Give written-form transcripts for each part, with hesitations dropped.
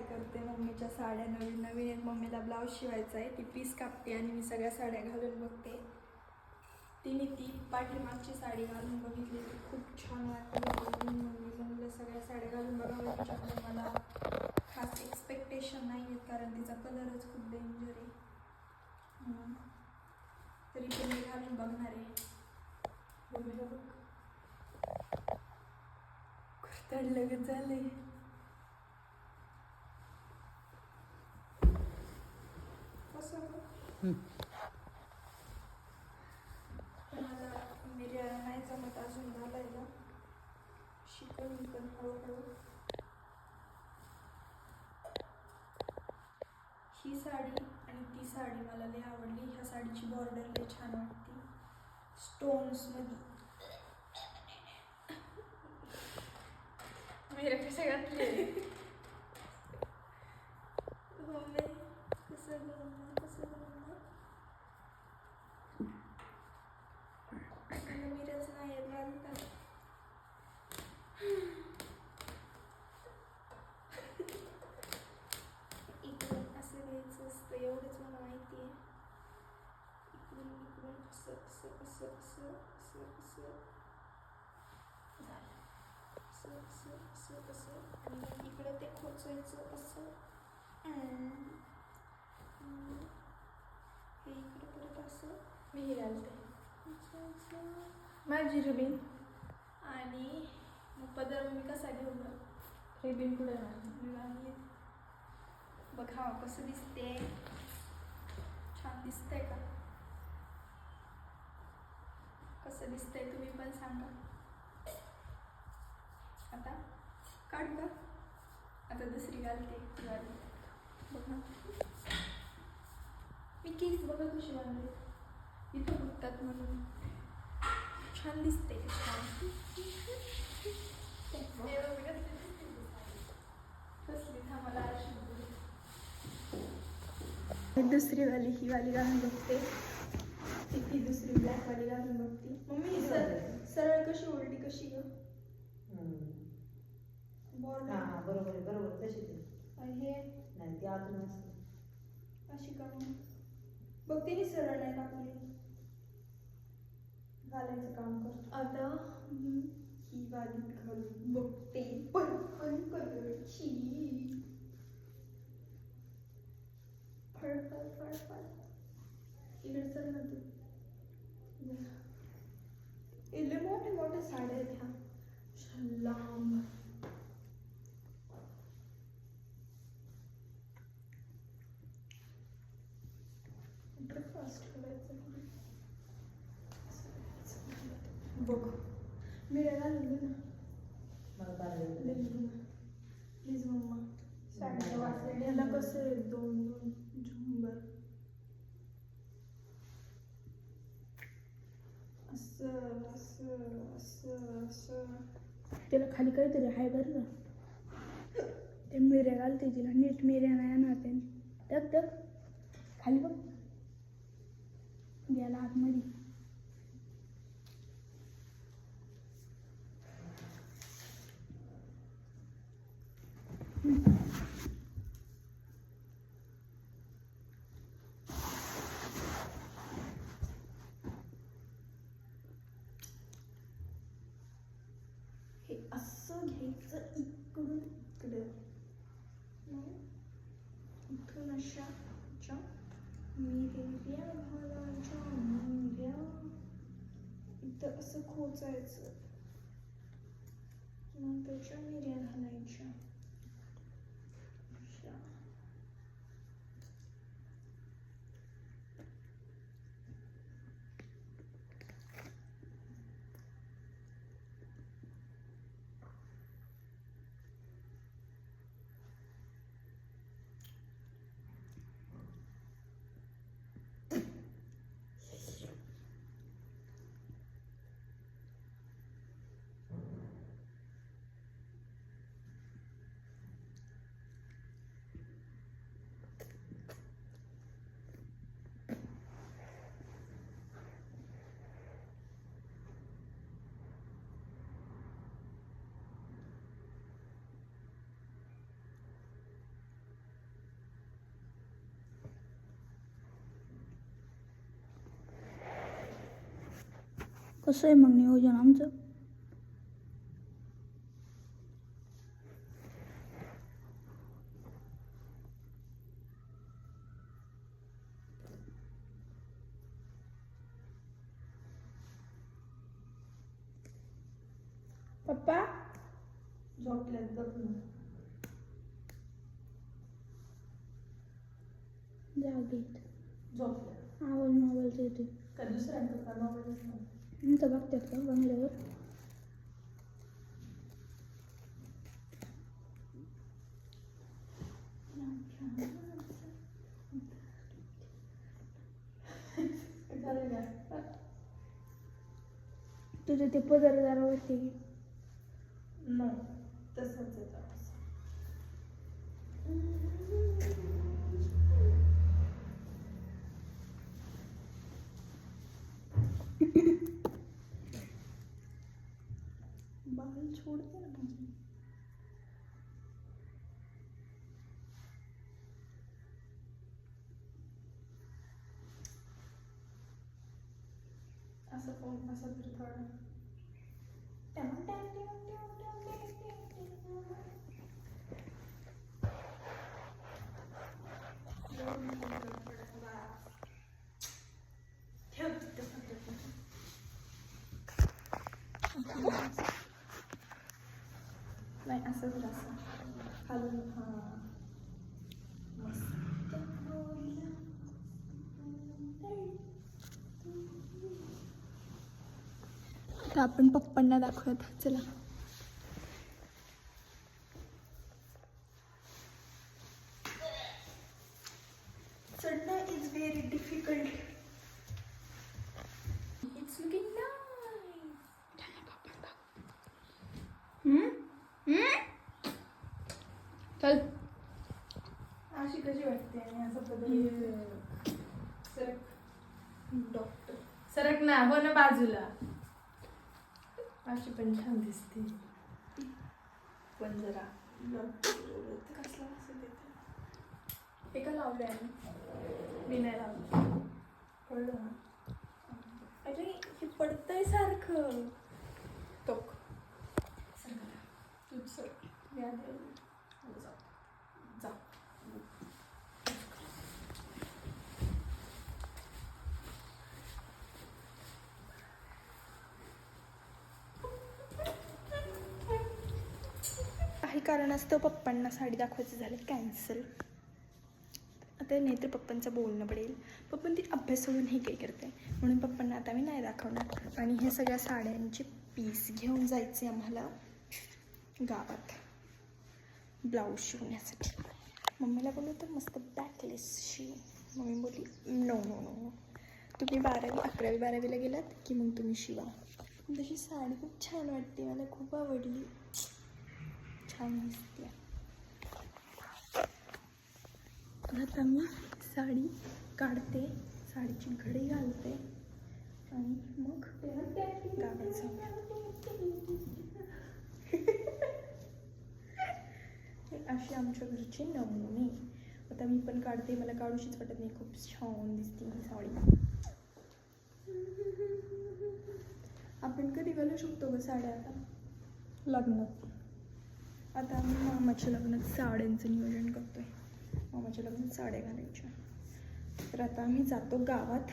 करते मम्मीच्या साड्या. नवीन नवीन एक मम्मीला ब्लाऊज शिवायचा आहे, ती पीस कापते आणि मी सगळ्या साड्या घालून बघते. तिने ती पाठीमागची साडी घालून बघितली, ती खूप छान वाटली. मम्मीला सगळ्या साड्या घालून बघावं, तिच्याकडे मला खास एक्सपेक्टेशन नाही आहेत कारण तिचा कलरच खूप डेंजर आहे. तरी पण मी घालून बघणार आहे. बघूया बघ कुर्ताड लगेच झाले. कसं मला मिरया नाही जमत अजून घालायला, शिकून पण हळूहळू. ही साडी आणि ती साडी मला लई आवडली. ह्या साडीची बॉर्डर लई छान वाटते स्टोन्स मध्ये. मेरे कसे घातले हो मी कसं मिरच नाही येत घालतात. इकडून असं घ्यायचं असतं, एवढंच मला माहिती आहे. इकडून असं असं असं असं असं असं झालं, असं असं असं असं आणि इकडं ते खोचायचं असं. हे इकडं परत असं मी हे घालते माझी रिबीन. आणि मग पदर मी कसा घेऊ ना, रिबीन पुढे नाही बघा कसं दिसते. छान दिसतंय का? कसं दिसतंय तुम्ही पण सांगा. आता काढू का? आता दुसरी घालते दिवाळी. बघा मी केस बघा कशी बांधले, इथं बघतात म्हणून छान दिसते. छान कसली थांबाला दुसरी वाली ही वाली घालून बघते. ती दुसरी ब्लॅक वाली घालून बघते. मम्मी सरळ कशी उलटी कशी ग? हां बरोबर आहे, बरोबर तशी ते हे नाही ती आतून असते अशी का बघ. तिने सरळ नाही टाकली, घालायचं काम करतो. आता ही वाली घालून बघते पर्पल कलरची. फळफळ फळफळ इकडे चल ना तू. इले मोठे मोठे साड्या आहेत ह्या लांब. ब्रेकफास्ट करायचं बघ. मिरं घालून दे ना मला चाललं प्लीज मम्मा. साडीचं वाचलं ह्याला कसं आहे, दोन दोन झुंबर असं असं असं असं. त्याला खाली काहीतरी आहे बरं ना, ते मिऱ्या घालते तिला. नीट मिऱ्या नाही ना ते टक टक खाली बघ गेला आतमध्ये. हे असं घ्यायचं इकडून इकडं, इथून अशा मिऱ्या घालायच्या. मिऱ्या इथं असं खोचायचं, मग त्याच्या मिऱ्या घालायच्या अशा. कसं आहे मग नियोजन आमचं? पप्पा झोपल्यात गप्प जागेत झोपल्यात. आवाज मोबाईलचा येते. का दुसऱ्यांचं का मोबाईलच नाही? इथं बघतात का बंगल्यावर? झालं का? तुझं ते पदर जरा वरती घे. नाही तसंच आहे आवाज. बाल छोड़ते ना मुझे. असं फोन असं तर थोडं ठेव तिथं पद्धत. नाही असं तर असं खालून हां आता आपण पप्पांना दाखवत. चला. चढणं is very difficult. It's looking nice. चल. अशी कशी वाटते आणि असं पद्धती सरक डॉक्टर सरक ना हो ना बाजूला. अशी पण छान दिसते पण जरा कसला असं देते एका लावले आहे मी नाही लावलं. कळलं ना. अरे हे पडतंय सारखं. टोक तूच सर जा जा. काही कारणास्तव पप्पांना साडी दाखवायचं झालं कॅन्सल. आता नाहीतर पप्पांचं बोलणं पडेल. पप्पा ती अभ्यास सोडून हे काही करते म्हणून पप्पांना आता मी नाही दाखवणार. आणि हे सगळ्या साड्यांचे पीस घेऊन जायचे आम्हाला गावात ब्लाऊज शिवण्यासाठी. मम्मीला बोललो तर मस्त बॅकलेस शिव. मम्मी बोलली नो नो नो तुम्ही 11वी-12वीला गेलात की मग तुम्ही शिवा. तशी साडी खूप छान वाटते मला खूप आवडली. छान दिसते. आता मी साडी काढते साडीची घडी घालते आणि मग गावाचं. असे आमच्या घरचे नमुने. आता मी पण काढते. मला काढूशीच वाटत नाही. खूप छान दिसते ही साडी. आपण कधी घालू शकतो ग साड्या आता लग्नात? आता आम्ही मामाच्या लग्नात साड्यांचं नियोजन करतोय. मामाच्या लग्नात साड्या घालायच्या. तर आता आम्ही जातो गावात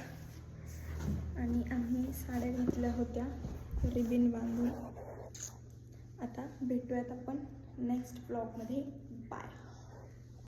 आणि आम्ही साड्या घेतल्या होत्या रिबिन बांधून. आता भेटूयात आपण नेक्स्ट ब्लॉगमध्ये. बाय.